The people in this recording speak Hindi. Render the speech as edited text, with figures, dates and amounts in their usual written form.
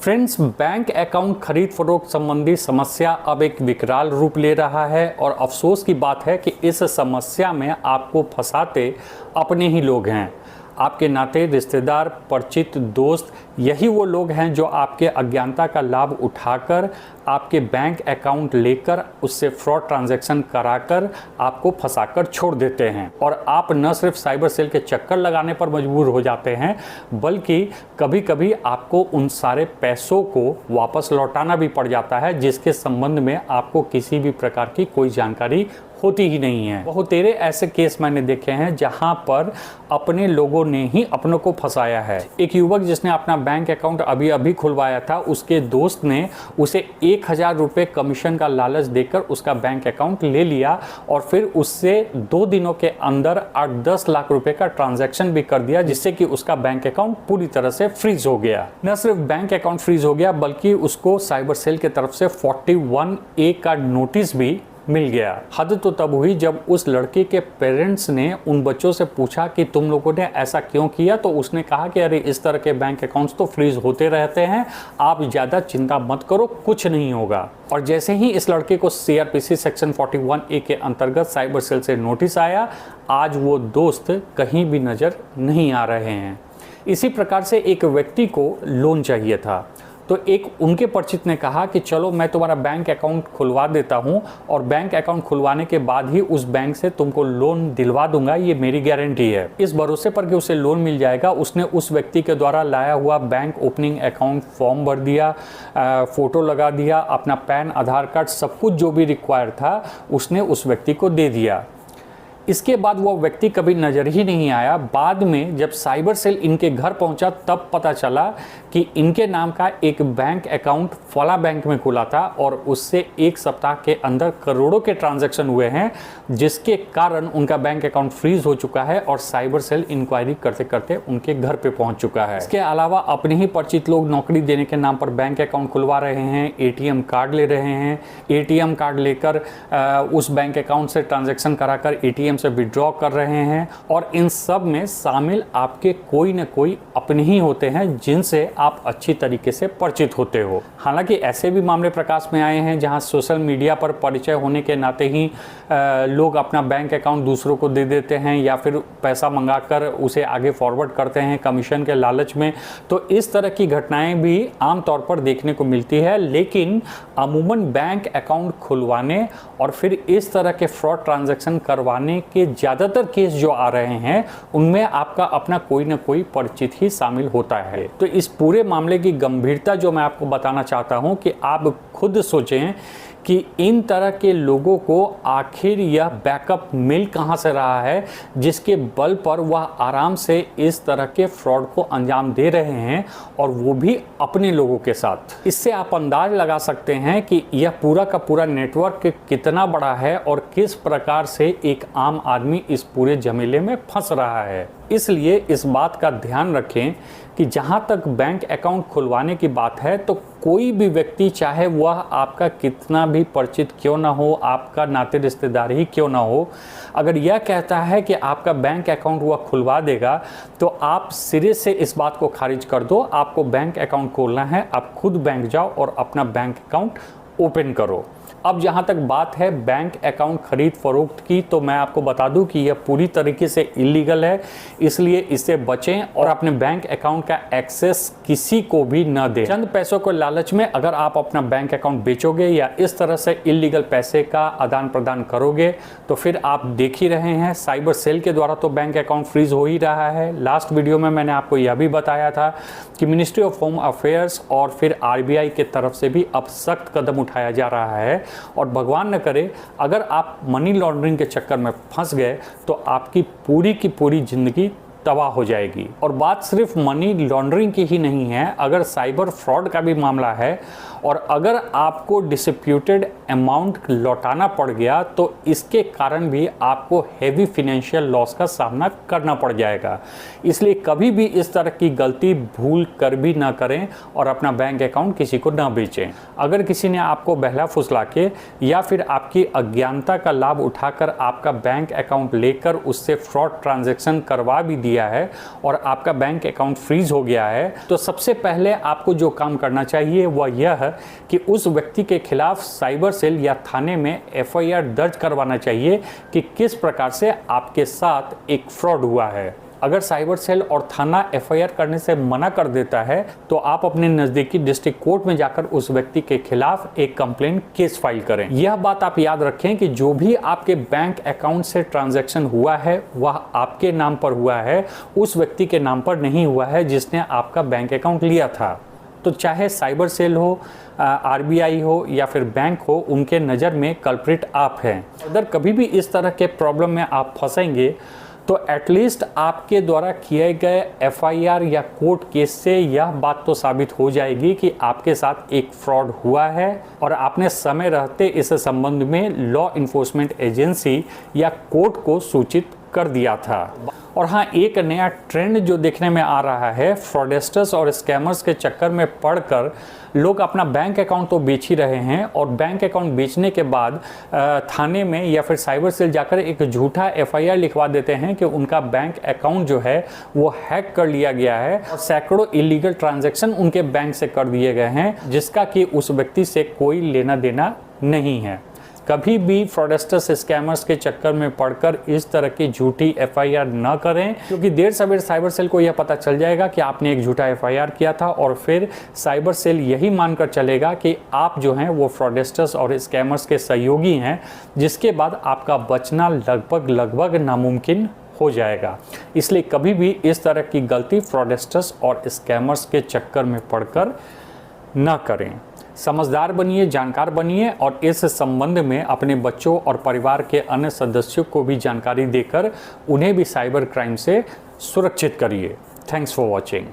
फ्रेंड्स, बैंक अकाउंट खरीद फरोख्त संबंधी समस्या अब एक विकराल रूप ले रहा है और अफसोस की बात है कि इस समस्या में आपको फंसाते अपने ही लोग हैं। आपके नाते, रिश्तेदार, परिचित, दोस्त, यही वो लोग हैं जो आपके अज्ञानता का लाभ उठाकर आपके बैंक अकाउंट लेकर उससे फ्रॉड ट्रांजैक्शन कराकर आपको फंसाकर छोड़ देते हैं। और आप न सिर्फ साइबर सेल के चक्कर लगाने पर मजबूर हो जाते हैं, बल्कि कभी कभी आपको उन सारे पैसों को वापस लौटाना भी पड़ जाता है, जिसके संबंध में आपको किसी भी प्रकार की कोई जानकारी होती ही नहीं है। बहुत तेरे ऐसे केस मैंने देखे हैं जहां पर अपने लोगों ने ही अपनों को फंसाया है। एक युवक जिसने अपना बैंक अकाउंट अभी अभी खुलवाया था, उसके दोस्त ने उसे 1000 रुपये कमीशन का लालच देकर उसका बैंक अकाउंट ले लिया और फिर उससे 2 दिनों के अंदर 8-10 लाख रुपए का ट्रांजैक्शन भी कर दिया, जिससे कि उसका बैंक अकाउंट पूरी तरह से फ्रीज हो गया। न सिर्फ बैंक अकाउंट फ्रीज हो गया, बल्कि उसको साइबर सेल की तरफ से 41A का नोटिस भी मिल गया। हद तो तब हुई जब उस लड़के के पेरेंट्स ने उन बच्चों से पूछा कि तुम लोगों ने ऐसा क्यों किया, तो उसने कहा कि अरे इस तरह के बैंक अकाउंट्स तो फ्रीज होते रहते हैं, आप ज़्यादा चिंता मत करो, कुछ नहीं होगा। और जैसे ही इस लड़के को CRPC सेक्शन 41A के अंतर्गत साइबर सेल से नोटिस आया, आज वो दोस्त कहीं भी नज़र नहीं आ रहे हैं। इसी प्रकार से एक व्यक्ति को लोन चाहिए था, तो एक उनके परिचित ने कहा कि चलो मैं तुम्हारा बैंक अकाउंट खुलवा देता हूं और बैंक अकाउंट खुलवाने के बाद ही उस बैंक से तुमको लोन दिलवा दूंगा, ये मेरी गारंटी है। इस भरोसे पर कि उसे लोन मिल जाएगा, उसने उस व्यक्ति के द्वारा लाया हुआ बैंक ओपनिंग अकाउंट फॉर्म भर दिया, फ़ोटो लगा दिया, अपना पैन, आधार कार्ड, सब कुछ जो भी रिक्वायर था उसने उस व्यक्ति को दे दिया। इसके बाद वो व्यक्ति कभी नज़र ही नहीं आया। बाद में जब साइबर सेल इनके घर पहुंचा, तब पता चला कि इनके नाम का एक बैंक अकाउंट फला बैंक में खुला था और उससे 1 सप्ताह के अंदर करोड़ों के ट्रांजैक्शन हुए हैं, जिसके कारण उनका बैंक अकाउंट फ्रीज हो चुका है और साइबर सेल इंक्वायरी करते करते उनके घर पे पहुंच चुका है। इसके अलावा अपने ही परिचित लोग नौकरी देने के नाम पर बैंक अकाउंट खुलवा रहे हैं, ATM कार्ड ले रहे हैं, ATM कार्ड लेकर उस बैंक अकाउंट से ट्रांजैक्शन कराकर ATM से विड्रॉ कर रहे हैं। और इन सब में शामिल आपके कोई न कोई अपने ही होते हैं, जिनसे आप अच्छी तरीके से परिचित होते हो। हालांकि ऐसे भी मामले प्रकाश में आए हैं जहां सोशल मीडिया पर परिचय होने के नाते ही लोग अपना बैंक अकाउंट दूसरों को दे देते हैं या फिर पैसा मंगाकर उसे आगे फॉरवर्ड करते हैं कमीशन के लालच में। तो इस तरह की घटनाएं भी आमतौर पर देखने को मिलती है, लेकिन अमूमन बैंक अकाउंट खुलवाने और फिर इस तरह के फ्रॉड ट्रांजैक्शन करवाने के ज़्यादातर केस जो आ रहे हैं, उनमें आपका अपना कोई ना कोई परिचित ही शामिल होता है। तो इस पूरे मामले की गंभीरता जो मैं आपको बताना चाहता हूं कि आप खुद सोचें कि इन तरह के लोगों को आखिर यह बैकअप मिल कहां से रहा है, जिसके बल पर वह आराम से इस तरह के फ्रॉड को अंजाम दे रहे हैं, और वो भी अपने लोगों के साथ। इससे आप अंदाज लगा सकते हैं कि यह पूरा का पूरा नेटवर्क कितना बड़ा है और किस प्रकार से एक आम आदमी इस पूरे झमेले में फंस रहा है। इसलिए इस बात का ध्यान रखें कि जहाँ तक बैंक अकाउंट खुलवाने की बात है, तो कोई भी व्यक्ति, चाहे वह आपका कितना भी परिचित क्यों ना हो, आपका नाते रिश्तेदार ही क्यों ना हो, अगर यह कहता है कि आपका बैंक अकाउंट वह खुलवा देगा, तो आप सिरे से इस बात को खारिज कर दो। आपको बैंक अकाउंट खोलना है, आप खुद बैंक जाओ और अपना बैंक अकाउंट ओपन करो। अब जहाँ तक बात है बैंक अकाउंट खरीद फरोख्त की, तो मैं आपको बता दूं कि यह पूरी तरीके से इलीगल है, इसलिए इससे बचें और अपने बैंक अकाउंट का एक्सेस किसी को भी न दें। चंद पैसों को लालच में अगर आप अपना बैंक अकाउंट बेचोगे या इस तरह से इलीगल पैसे का आदान प्रदान करोगे, तो फिर आप देख ही रहे हैं साइबर सेल के द्वारा तो बैंक अकाउंट फ्रीज हो ही रहा है। लास्ट वीडियो में मैंने आपको यह भी बताया था कि मिनिस्ट्री ऑफ होम अफेयर्स और फिर RBI की तरफ से भी अब सख्त कदम उठाया जा रहा है। और भगवान न करे अगर आप मनी लॉन्ड्रिंग के चक्कर में फंस गए, तो आपकी पूरी की पूरी जिंदगी तबाह हो जाएगी। और बात सिर्फ मनी लॉन्ड्रिंग की ही नहीं है, अगर साइबर फ्रॉड का भी मामला है और अगर आपको डिस्प्यूटेड अमाउंट लौटाना पड़ गया, तो इसके कारण भी आपको हेवी फिनेंशियल लॉस का सामना करना पड़ जाएगा। इसलिए कभी भी इस तरह की गलती भूल कर भी ना करें और अपना बैंक अकाउंट किसी को ना बेचें। अगर किसी ने आपको बहला फुसला के या फिर आपकी अज्ञानता का लाभ उठाकर आपका बैंक अकाउंट लेकर उससे फ्रॉड ट्रांजैक्शन करवा भी दिया दिया है और आपका बैंक अकाउंट फ्रीज हो गया है, तो सबसे पहले आपको जो काम करना चाहिए वह यह है कि उस व्यक्ति के खिलाफ साइबर सेल या थाने में एफआईआर दर्ज करवाना चाहिए कि किस प्रकार से आपके साथ एक फ्रॉड हुआ है। अगर साइबर सेल और थाना एफआईआर करने से मना कर देता है तो आप अपने नज़दीकी डिस्ट्रिक्ट कोर्ट में जाकर उस व्यक्ति के खिलाफ एक कंप्लेंट केस फाइल करें। यह बात आप याद रखें कि जो भी आपके बैंक अकाउंट से ट्रांजैक्शन हुआ है वह आपके नाम पर हुआ है, उस व्यक्ति के नाम पर नहीं हुआ है जिसने आपका बैंक अकाउंट लिया था। तो चाहे साइबर सेल हो, आरबीआई हो या फिर बैंक हो, उनके नज़र में कल्प्रिट आप हैं। अगर कभी भी इस तरह के प्रॉब्लम में आप फंसेंगे तो एटलीस्ट आपके द्वारा किए गए एफआईआर या कोर्ट केस से यह बात तो साबित हो जाएगी कि आपके साथ एक फ्रॉड हुआ है और आपने समय रहते इस संबंध में लॉ इन्फोर्समेंट एजेंसी या कोर्ट को सूचित कर दिया था। और हाँ, एक नया ट्रेंड जो देखने में आ रहा है, फ्रॉडस्टर्स और स्कैमर्स के चक्कर में पड़कर लोग अपना बैंक अकाउंट तो बेच ही रहे हैं और बैंक अकाउंट बेचने के बाद थाने में या फिर साइबर सेल जाकर एक झूठा एफआईआर लिखवा देते हैं कि उनका बैंक अकाउंट जो है वो हैक कर लिया गया है और सैकड़ों इलीगल ट्रांजैक्शन उनके बैंक से कर दिए गए हैं, जिसका कि उस व्यक्ति से कोई लेना देना नहीं है। कभी भी फ्रॉडस्टर्स स्कैमर्स के चक्कर में पड़कर इस तरह की झूठी एफआईआर न करें, क्योंकि देर सवेर साइबर सेल को यह पता चल जाएगा कि आपने एक झूठा एफआईआर किया था और फिर साइबर सेल यही मानकर चलेगा कि आप जो हैं वो फ्रॉडस्टर्स और स्कैमर्स के सहयोगी हैं, जिसके बाद आपका बचना लगभग नामुमकिन हो जाएगा। इसलिए कभी भी इस तरह की गलती फ्रॉडस्टर्स और स्कैमर्स के चक्कर में पड़कर न करें। समझदार बनिए, जानकार बनिए और इस संबंध में अपने बच्चों और परिवार के अन्य सदस्यों को भी जानकारी देकर उन्हें भी साइबर क्राइम से सुरक्षित करिए। Thanks for watching.